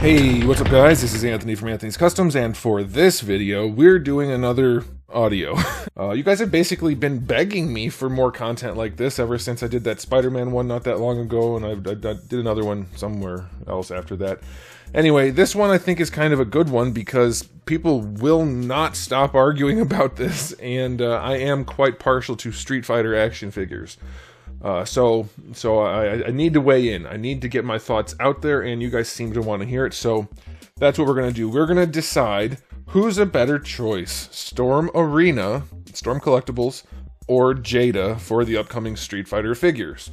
Hey, what's up guys? This is Anthony from Anthony's Customs, and for this video, we're doing another audio. You guys have basically been begging me for more content like this ever since I did that Spider-Man one not that long ago, and I did another one somewhere else after that. Anyway, this one I think is kind of a good one because people will not stop arguing about this, and I am quite partial to Street Fighter action figures. So I need to weigh in. I need to get my thoughts out there, and you guys seem to want to hear it, so that's what we're going to do. We're going to decide who's a better choice, Storm Arena, Storm Collectibles, or Jada for the upcoming Street Fighter figures.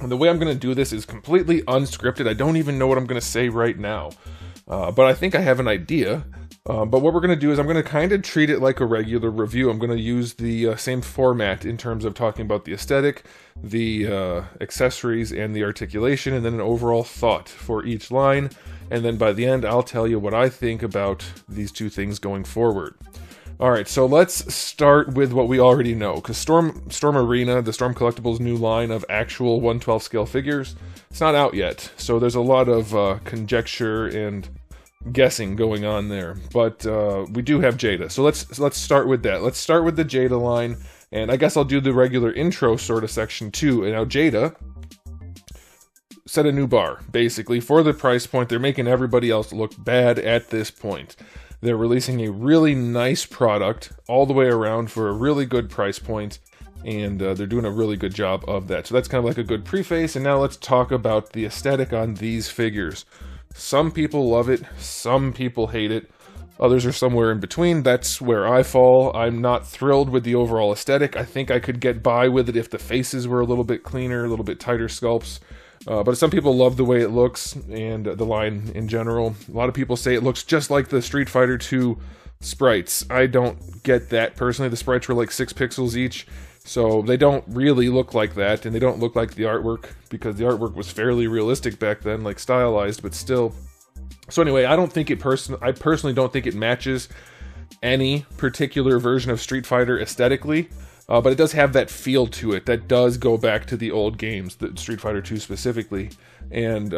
And the way I'm going to do this is completely unscripted. I don't even know what I'm going to say right now, but I think I have an idea. But what we're going to do is I'm going to kind of treat it like a regular review. I'm going to use the same format in terms of talking about the aesthetic, the accessories, and the articulation, and then an overall thought for each line. And then by the end, I'll tell you what I think about these two things going forward. Alright, so let's start with what we already know, because Storm Arena, the Storm Collectibles new line of actual 1/12 scale figures, it's not out yet. So there's a lot of conjecture and guessing going on there, but we do have Jada, so let's start with that. Let's start with the Jada line, and I guess I'll do the regular intro sort of section too. And now Jada set a new bar basically for the price point. They're making everybody else look bad at this point. They're releasing a really nice product all the way around for a really good price point, and they're doing a really good job of that. So that's kind of like a good preface, and now let's talk about the aesthetic on these figures. Some people love it, some people hate it, others are somewhere in between. That's where I fall. I'm not thrilled with the overall aesthetic. I think I could get by with it if the faces were a little bit cleaner, a little bit tighter sculpts. But some people love the way it looks, and the line in general. A lot of people say it looks just like the Street Fighter 2 sprites. I don't get that personally. The sprites were like 6 pixels each. So they don't really look like that, and they don't look like the artwork, because the artwork was fairly realistic back then, like stylized, but still. So anyway, I personally don't think it matches any particular version of Street Fighter aesthetically, but it does have that feel to it that does go back to the old games, the Street Fighter 2 specifically, and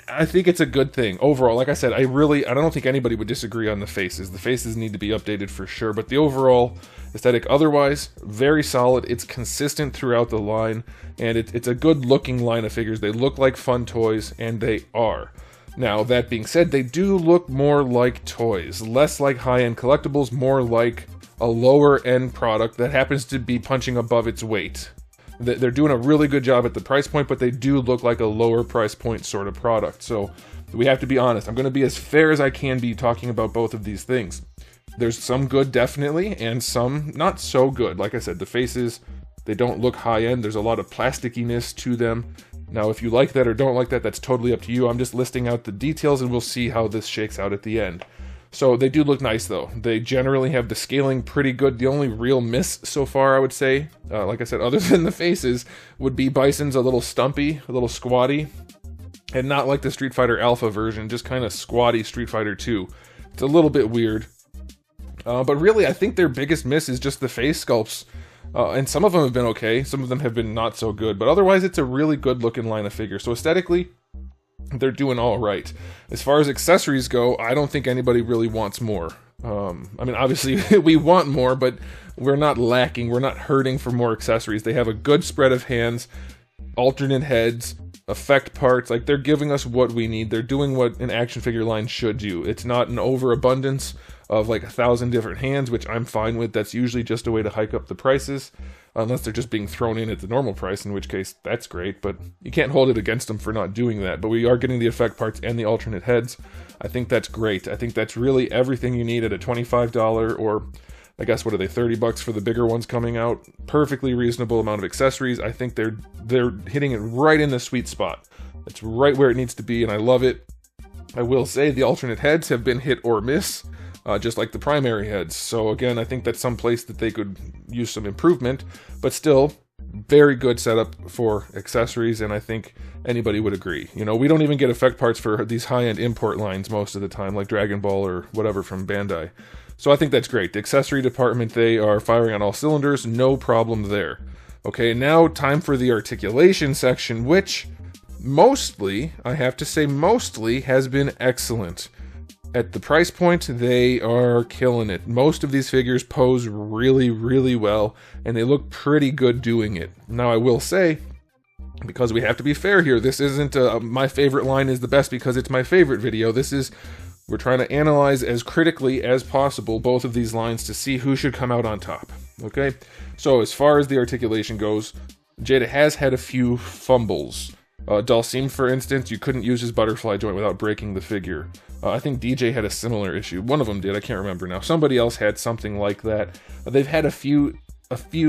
I think it's a good thing overall. Like I said, I don't think anybody would disagree on the faces. The faces need to be updated for sure, but the overall aesthetic otherwise, very solid. It's consistent throughout the line, and it's a good looking line of figures. They look like fun toys, and they are. Now, that being said, they do look more like toys, less like high-end collectibles, more like a lower-end product that happens to be punching above its weight. They're doing a really good job at the price point, but they do look like a lower price point sort of product. So we have to be honest. I'm going to be as fair as I can be talking about both of these things. There's some good, definitely, and some not so good. Like I said, the faces, they don't look high-end. There's a lot of plasticiness to them. Now, if you like that or don't like that, that's totally up to you. I'm just listing out the details, and we'll see how this shakes out at the end. So they do look nice, though. They generally have the scaling pretty good. The only real miss so far, I would say, like I said, other than the faces, would be Bison's a little stumpy, a little squatty, and not like the Street Fighter Alpha version, just kind of squatty Street Fighter 2. It's a little bit weird. But really, I think their biggest miss is just the face sculpts. And some of them have been okay, some of them have been not so good, but otherwise it's a really good looking line of figures. So aesthetically, they're doing all right. As far as accessories go, I don't think anybody really wants more. I mean, obviously we want more, but we're not lacking, we're not hurting for more accessories. They have a good spread of hands, alternate heads, effect parts. Like, they're giving us what we need. They're doing what an action figure line should do. It's not an overabundance of like 1,000 different hands, which I'm fine with. That's usually just a way to hike up the prices, unless they're just being thrown in at the normal price, in which case that's great, but you can't hold it against them for not doing that. But we are getting the effect parts and the alternate heads. I think that's great. I think that's really everything you need at a $25, or I guess, what are they, 30 bucks for the bigger ones coming out? Perfectly reasonable amount of accessories. I think they're hitting it right in the sweet spot. It's right where it needs to be, and I love it. I will say the alternate heads have been hit or miss, just like the primary heads. So again, I think that's some place that they could use some improvement, but still, very good setup for accessories, and I think anybody would agree. You know, we don't even get effect parts for these high-end import lines most of the time, like Dragon Ball or whatever from Bandai. So I think that's great. The accessory department, they are firing on all cylinders, no problem there. Okay, now time for the articulation section, which Mostly, I have to say mostly, has been excellent. At the price point, they are killing it. Most of these figures pose really, really well, and they look pretty good doing it. Now, I will say, because we have to be fair here, this isn't my favorite line is the best because it's my favorite video. We're trying to analyze as critically as possible both of these lines to see who should come out on top, okay? So as far as the articulation goes, Jada has had a few fumbles. Dalsim, for instance, you couldn't use his butterfly joint without breaking the figure. I think DJ had a similar issue. One of them did, I can't remember now. Somebody else had something like that. They've had a few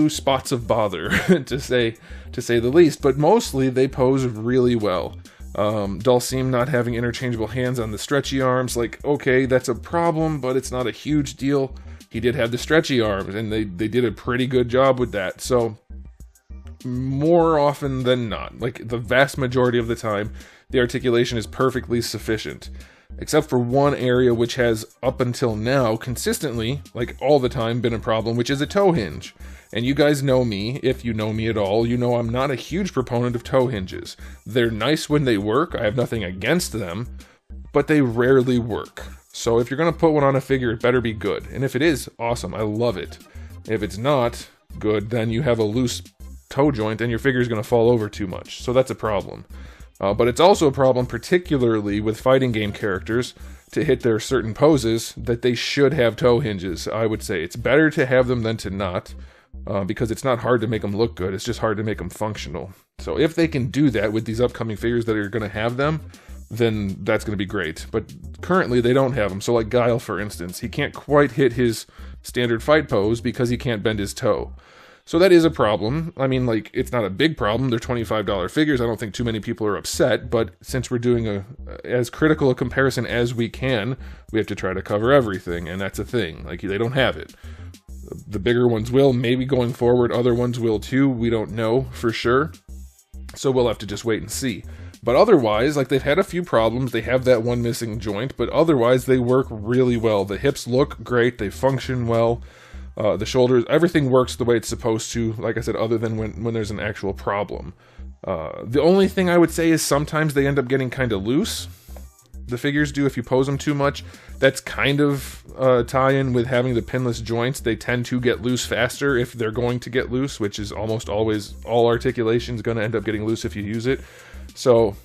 spots of bother, to say the least, but mostly they pose really well. Dalsim not having interchangeable hands on the stretchy arms, like, okay, that's a problem, but it's not a huge deal. He did have the stretchy arms, and they did a pretty good job with that, so more often than not, like the vast majority of the time, the articulation is perfectly sufficient. Except for one area which has, up until now, consistently, like all the time, been a problem, which is a toe hinge. And you guys know me, if you know me at all, you know I'm not a huge proponent of toe hinges. They're nice when they work, I have nothing against them, but they rarely work. So if you're going to put one on a figure, it better be good. And if it is, awesome, I love it. If it's not good, then you have a loose toe joint and your figure's going to fall over too much. So that's a problem. But it's also a problem, particularly with fighting game characters, to hit their certain poses, that they should have toe hinges, I would say. It's better to have them than to not, because it's not hard to make them look good, it's just hard to make them functional. So if they can do that with these upcoming figures that are going to have them, then that's going to be great. But currently they don't have them, so like Guile, for instance, he can't quite hit his standard fight pose because he can't bend his toe. So that is a problem. I mean, like, it's not a big problem. They're $25 figures. I don't think too many people are upset, but since we're doing as critical a comparison as we can, we have to try to cover everything, and that's a thing. Like, they don't have it. The bigger ones will, maybe going forward, other ones will too. We don't know for sure. So we'll have to just wait and see. But otherwise, like, they've had a few problems. They have that one missing joint, but otherwise they work really well. The hips look great. They function well. The shoulders, everything works the way it's supposed to, like I said, other than when there's an actual problem. The only thing I would say is sometimes they end up getting kind of loose. The figures do if you pose them too much. That's kind of tie-in with having the pinless joints. They tend to get loose faster if they're going to get loose, which is almost always, all articulation is going to end up getting loose if you use it. So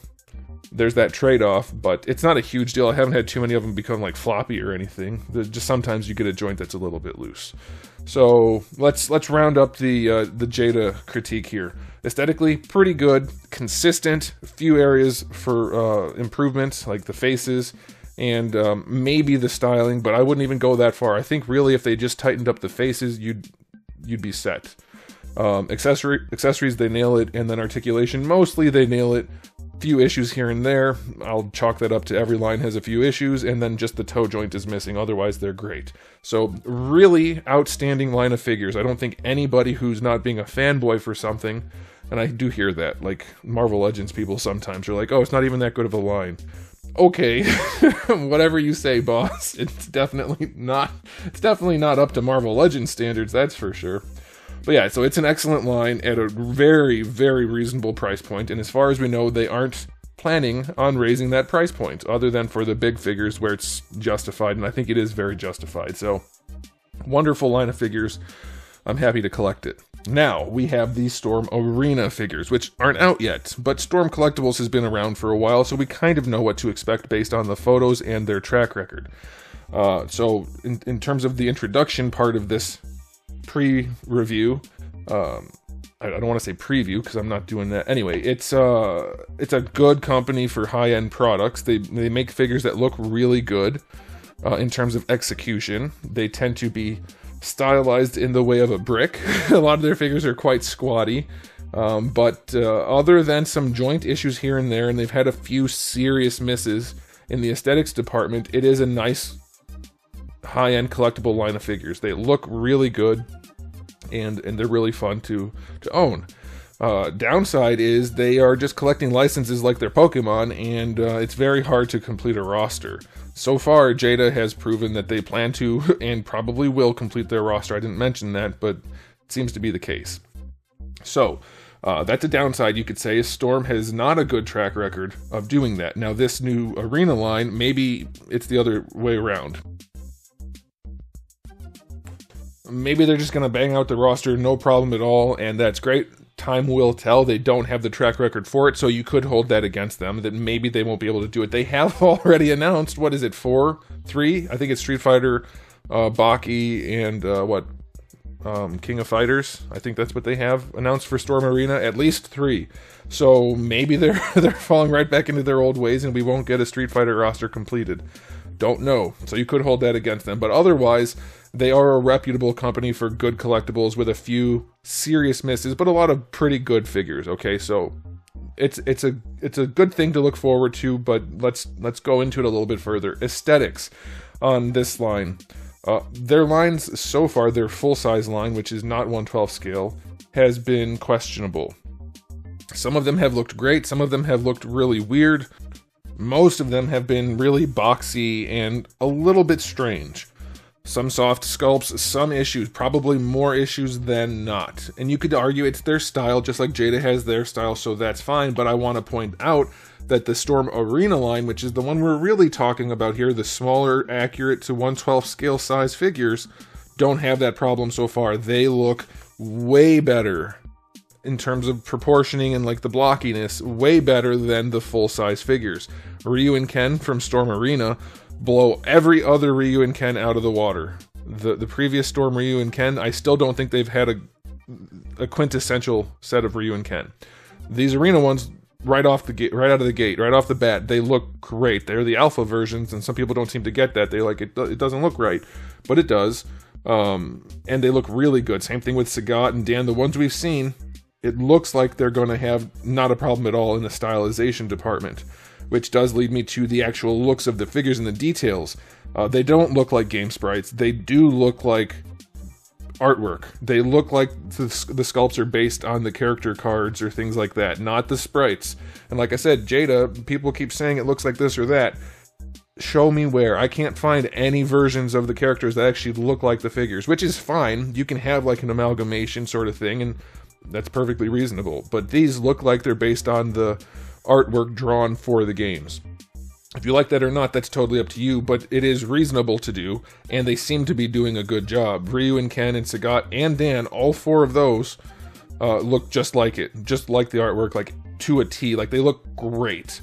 there's that trade-off, but it's not a huge deal. I haven't had too many of them become like floppy or anything. Just sometimes you get a joint that's a little bit loose. So let's round up the Jada critique here. Aesthetically, pretty good, consistent. A few areas for improvement, like the faces and maybe the styling, but I wouldn't even go that far. I think really if they just tightened up the faces, you'd be set. Accessories, they nail it, and then articulation, mostly they nail it. Few issues here and there. I'll chalk that up to every line has a few issues, and then just the toe joint is missing. Otherwise, they're great. So, really outstanding line of figures. I don't think anybody who's not being a fanboy for something, and I do hear that, like Marvel Legends people sometimes are like, oh, it's not even that good of a line. Okay, whatever you say, boss. It's definitely not up to Marvel Legends standards, that's for sure. But yeah, so it's an excellent line at a very, very reasonable price point, and as far as we know, they aren't planning on raising that price point, other than for the big figures where it's justified, and I think it is very justified. So, wonderful line of figures. I'm happy to collect it. Now, we have the Storm Arena figures, which aren't out yet, but Storm Collectibles has been around for a while, so we kind of know what to expect based on the photos and their track record. So, in terms of the introduction part of this pre-review, I don't want to say preview because I'm not doing that. Anyway, it's a good company for high-end products. They make figures that look really good in terms of execution. They tend to be stylized in the way of a brick. A lot of their figures are quite squatty, but other than some joint issues here and there, and they've had a few serious misses in the aesthetics department, it is a nice high-end collectible line of figures. They look really good, and they're really fun to own. Downside is they are just collecting licenses like their Pokemon, and it's very hard to complete a roster. So far, Jada has proven that they plan to and probably will complete their roster. I didn't mention that, but it seems to be the case. So, That's a downside, you could say, is Storm has not a good track record of doing that. Now, this new Arena line, maybe it's the other way around. Maybe they're just going to bang out the roster, no problem at all, and that's great. Time will tell. They don't have the track record for it, so you could hold that against them, that maybe they won't be able to do it. They have already announced, what is it, 3? I think it's Street Fighter, Baki, and King of Fighters. I think that's what they have announced for Storm Arena, at least 3. So maybe they're falling right back into their old ways and we won't get a Street Fighter roster completed. Don't know. So you could hold that against them. But otherwise, they are a reputable company for good collectibles with a few serious misses, but a lot of pretty good figures, okay? So it's a good thing to look forward to, but let's go into it a little bit further. Aesthetics on this line. Their lines so far, their full-size line, which is not 1/12 scale, has been questionable. Some of them have looked great, some of them have looked really weird. Most of them have been really boxy and a little bit strange. Some soft sculpts, some issues, probably more issues than not. And you could argue it's their style, just like Jada has their style, so that's fine, but I want to point out that the Storm Arena line, which is the one we're really talking about here, the smaller, accurate to 1/12 scale size figures, don't have that problem so far. They look way better in terms of proportioning and like the blockiness, way better than the full-size figures. Ryu and Ken from Storm Arena blow every other Ryu and Ken out of the water. The previous Storm Ryu and Ken, I still don't think they've had a quintessential set of Ryu and Ken. These Arena ones, right out of the bat, they look great. They're the alpha versions, and some people don't seem to get that. They like it doesn't look right, but it does. And they look really good. Same thing with Sagat and Dan. The ones we've seen, it looks like they're going to have not a problem at all in the stylization department, which does lead me to the actual looks of the figures and the details. They don't look like game sprites. They do look like artwork. They look like the sculpts are based on the character cards or things like that, not the sprites. And like I said, Jada, people keep saying it looks like this or that. Show me where. I can't find any versions of the characters that actually look like the figures, which is fine. You can have like an amalgamation sort of thing, and that's perfectly reasonable. But these look like they're based on the artwork drawn for the games. If you like that or not, that's totally up to you, but it is reasonable to do, and they seem to be doing a good job. Ryu and Ken and Sagat and Dan, all 4 of those look just like it, just like the artwork, like to a T, like they look great.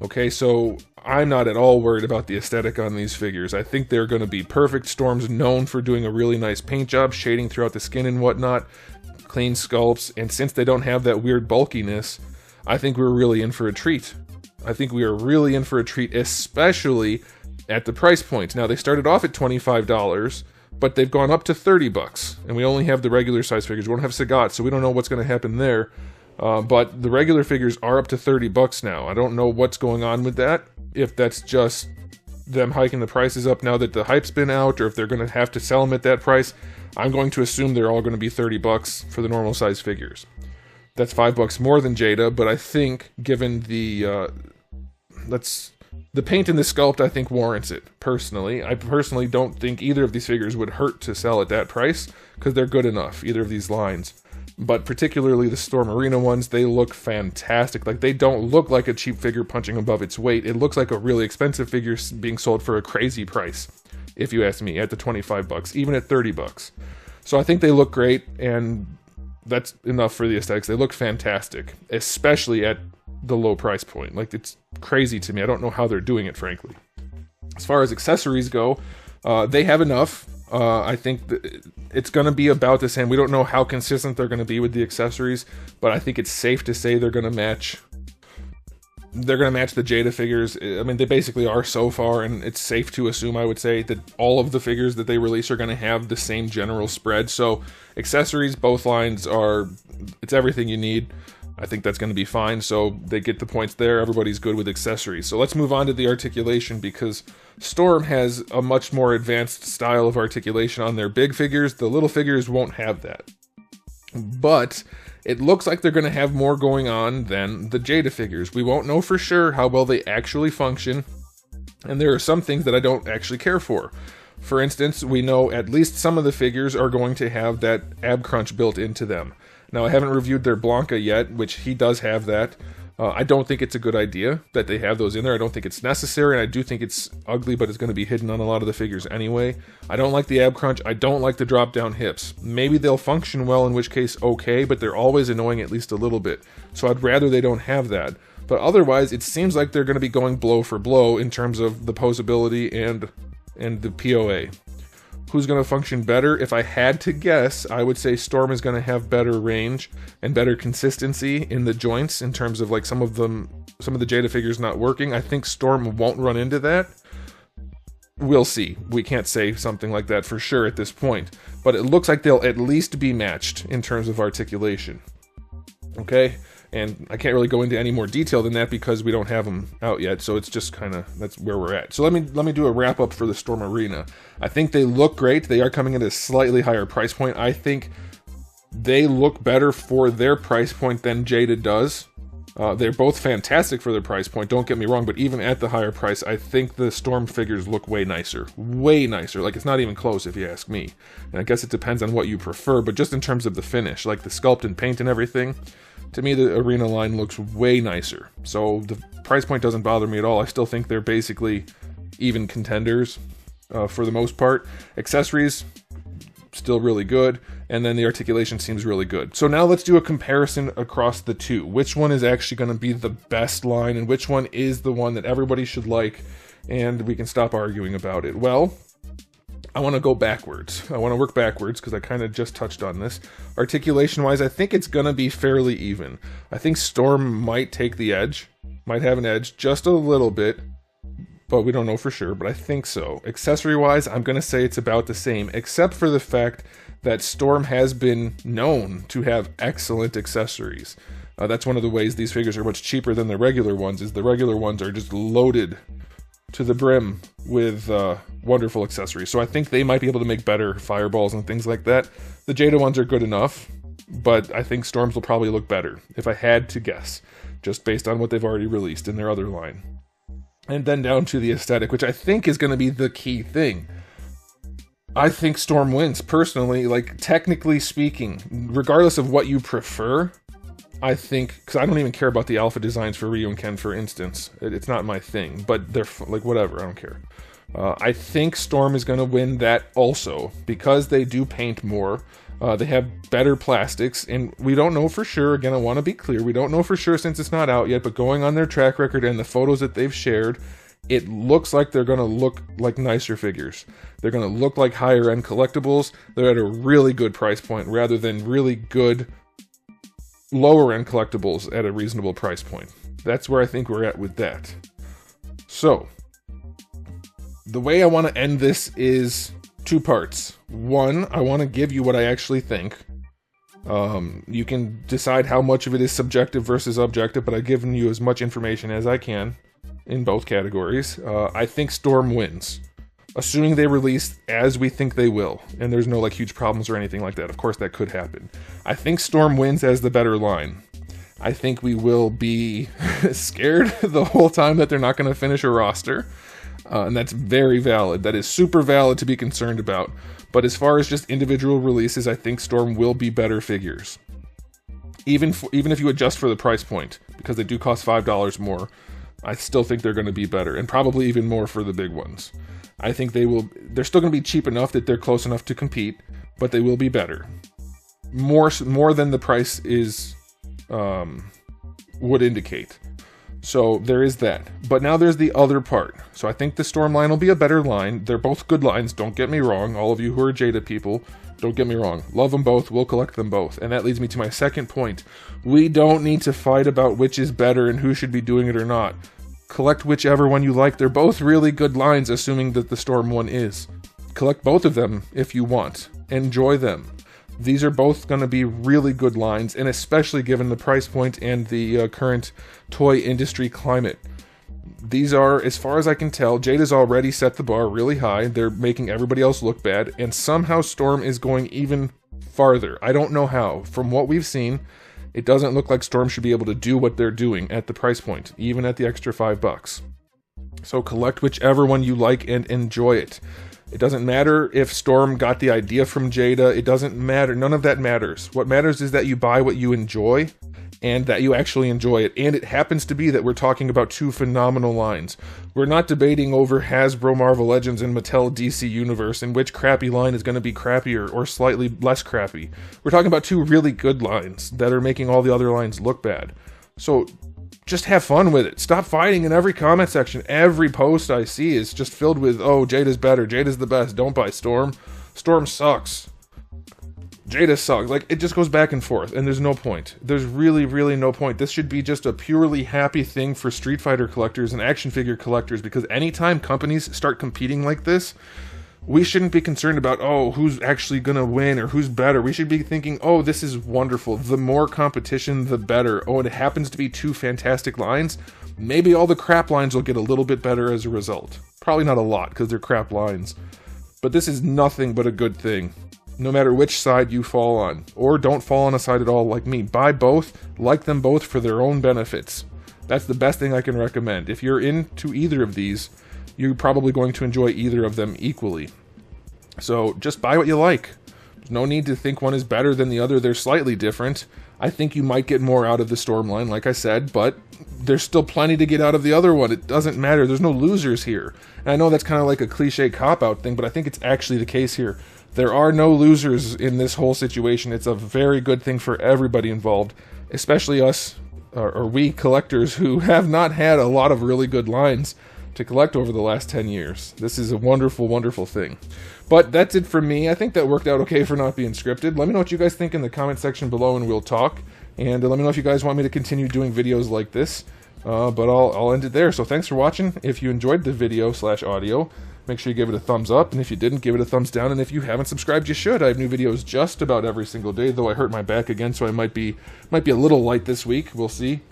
Okay, so I'm not at all worried about the aesthetic on these figures. I think they're going to be perfect. Storm's known for doing a really nice paint job, shading throughout the skin and whatnot, clean sculpts, and since they don't have that weird bulkiness, I think we're really in for a treat. I think we are really in for a treat, especially at the price points. Now, they started off at $25, but they've gone up to $30, and we only have the regular size figures. We don't have Sagat, so we don't know what's going to happen there. But the regular figures are up to $30 now. I don't know what's going on with that, if that's just them hiking the prices up now that the hype's been out, or if they're going to have to sell them at that price. I'm going to assume they're all going to be $30 for the normal size figures. That's $5 more than Jada, but I think given the paint in the sculpt, I think warrants it, personally. I personally don't think either of these figures would hurt to sell at that price, because they're good enough, either of these lines. But particularly the Storm Arena ones, they look fantastic. Like, they don't look like a cheap figure punching above its weight. It looks like a really expensive figure being sold for a crazy price, if you ask me, at the $25, even at $30. So I think they look great, and that's enough for the aesthetics. They look fantastic, especially at the low price point. Like, it's crazy to me. I don't know how they're doing it, frankly. As far as accessories go, they have enough. I think it's going to be about the same. We don't know how consistent they're going to be with the accessories, but I think it's safe to say they're going to match. They're going to match the Jada figures. I mean, they basically are so far, and it's safe to assume, I would say, that all of the figures that they release are going to have the same general spread. So accessories, both lines it's everything you need. I think that's going to be fine, so they get the points there. Everybody's good with accessories. So let's move on to the articulation, because Storm has a much more advanced style of articulation on their big figures. The little figures won't have that. But it looks like they're going to have more going on than the Jada figures. We won't know for sure how well they actually function, and there are some things that I don't actually care for. For instance, we know at least some of the figures are going to have that ab crunch built into them. Now, I haven't reviewed their Blanca yet, which he does have that. I don't think it's a good idea that they have those in there. I don't think it's necessary, and I do think it's ugly, but it's going to be hidden on a lot of the figures anyway. I don't like the ab crunch. I don't like the drop-down hips. Maybe they'll function well, in which case, okay, but they're always annoying at least a little bit. So I'd rather they don't have that. But otherwise, it seems like they're going to be going blow for blow in terms of the posability and the POA. Who's going to function better? If I had to guess, I would say Storm is going to have better range and better consistency in the joints in terms of like some of the Jada figures not working. I think Storm won't run into that. We'll see. We can't say something like that for sure at this point, but it looks like they'll at least be matched in terms of articulation. Okay? And I can't really go into any more detail than that because we don't have them out yet, so it's just kind of, that's where we're at. So let me do a wrap up for the Storm Arena. I think they look great. They are coming at a slightly higher price point. I think they look better for their price point than Jada does. They're both fantastic for their price point, don't get me wrong, but even at the higher price, I think the Storm figures look way nicer. Way nicer. Like, it's not even close if you ask me. And I guess it depends on what you prefer, but just in terms of the finish, like the sculpt and paint and everything, to me, the Arena line looks way nicer. So the price point doesn't bother me at all. I still think they're basically even contenders for the most part. Accessories, still really good. And then the articulation seems really good. So now let's do a comparison across the two. Which one is actually going to be the best line and which one is the one that everybody should like and we can stop arguing about it? Well, I want to go backwards. I want to work backwards because I kind of just touched on this. Articulation-wise, I think it's going to be fairly even. I think Storm might take the edge, might have an edge just a little bit, but we don't know for sure, but I think so. Accessory-wise, I'm going to say it's about the same, except for the fact that Storm has been known to have excellent accessories. That's one of the ways these figures are much cheaper than the regular ones, is the regular ones are just loaded to the brim with wonderful accessories. So I think they might be able to make better fireballs and things like that. The Jada ones are good enough, but I think Storms will probably look better, if I had to guess, just based on what they've already released in their other line. And then down to the aesthetic, which I think is going to be the key thing. I think Storm wins, personally, like, technically speaking, regardless of what you prefer. I think, because I don't even care about the alpha designs for Ryu and Ken, for instance. It's not my thing, but they're, like, whatever, I don't care. I think Storm is going to win that also, because they do paint more. They have better plastics, and we don't know for sure. Again, I want to be clear, we don't know for sure since it's not out yet, but going on their track record and the photos that they've shared, it looks like they're going to look like nicer figures. They're going to look like higher-end collectibles. They're at a really good price point, rather than really good lower-end collectibles at a reasonable price point. That's where I think we're at with that. So, the way I want to end this is two parts. One, I want to give you what I actually think. You can decide how much of it is subjective versus objective, but I've given you as much information as I can in both categories. I think Storm wins, assuming they release as we think they will, and there's no like huge problems or anything like that. Of course, that could happen. I think Storm wins as the better line. I think we will be scared the whole time that they're not going to finish a roster. And that's very valid. That is super valid to be concerned about. But as far as just individual releases, I think Storm will be better figures. Even if you adjust for the price point, because they do cost $5 more, I still think they're going to be better, and probably even more for the big ones. I think they're still going to be cheap enough that they're close enough to compete, but they will be better. More than the price is would indicate. So there is that. But now there's the other part. So I think the Storm line will be a better line. They're both good lines, don't get me wrong. All of you who are Jada people, don't get me wrong. Love them both, we'll collect them both. And that leads me to my second point. We don't need to fight about which is better and who should be doing it or not. Collect whichever one you like. They're both really good lines, assuming that the Storm one is. Collect both of them if you want. Enjoy them. These are both going to be really good lines, and especially given the price point and the current toy industry climate. These are, as far as I can tell, Jada's already set the bar really high. They're making everybody else look bad, and somehow Storm is going even farther. I don't know how. From what we've seen, it doesn't look like Storm should be able to do what they're doing at the price point, even at the extra $5. So collect whichever one you like and enjoy it. It doesn't matter if Storm got the idea from Jada. It doesn't matter. None of that matters. What matters is that you buy what you enjoy and that you actually enjoy it. And it happens to be that we're talking about two phenomenal lines. We're not debating over Hasbro Marvel Legends and Mattel DC Universe and which crappy line is going to be crappier or slightly less crappy. We're talking about two really good lines that are making all the other lines look bad. So just have fun with it. Stop fighting in every comment section. Every post I see is just filled with, oh, Jada's better, Jada's the best, don't buy Storm. Storm sucks. Jada sucks. Like, it just goes back and forth, and there's no point. There's really, really no point. This should be just a purely happy thing for Street Fighter collectors and action figure collectors, because anytime companies start competing like this, we shouldn't be concerned about, oh, who's actually gonna win or who's better. We should be thinking, oh, this is wonderful. The more competition, the better. Oh, and it happens to be two fantastic lines. Maybe all the crap lines will get a little bit better as a result. Probably not a lot, because they're crap lines. But this is nothing but a good thing. No matter which side you fall on, or don't fall on a side at all like me. Buy both, like them both for their own benefits. That's the best thing I can recommend. If you're into either of these, you're probably going to enjoy either of them equally. So just buy what you like. There's no need to think one is better than the other. They're slightly different. I think you might get more out of the Storm line, like I said, but there's still plenty to get out of the other one. It doesn't matter. There's no losers here. And I know that's kind of like a cliche cop-out thing, but I think it's actually the case here. There are no losers in this whole situation. It's a very good thing for everybody involved, especially us, or we collectors who have not had a lot of really good lines to collect over the last 10 years. This is a wonderful, wonderful thing. But that's it from me. I think that worked out okay for not being scripted. Let me know what you guys think in the comment section below and we'll talk. And let me know if you guys want me to continue doing videos like this. But I'll end it there. So thanks for watching. If you enjoyed the video / audio, make sure you give it a thumbs up, and if you didn't, give it a thumbs down, and if you haven't subscribed, you should. I have new videos just about every single day, though I hurt my back again, so I might be a little light this week. We'll see.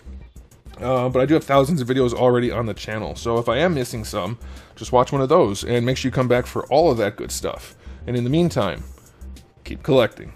But I do have thousands of videos already on the channel, so if I am missing some, just watch one of those, and make sure you come back for all of that good stuff. And in the meantime, keep collecting.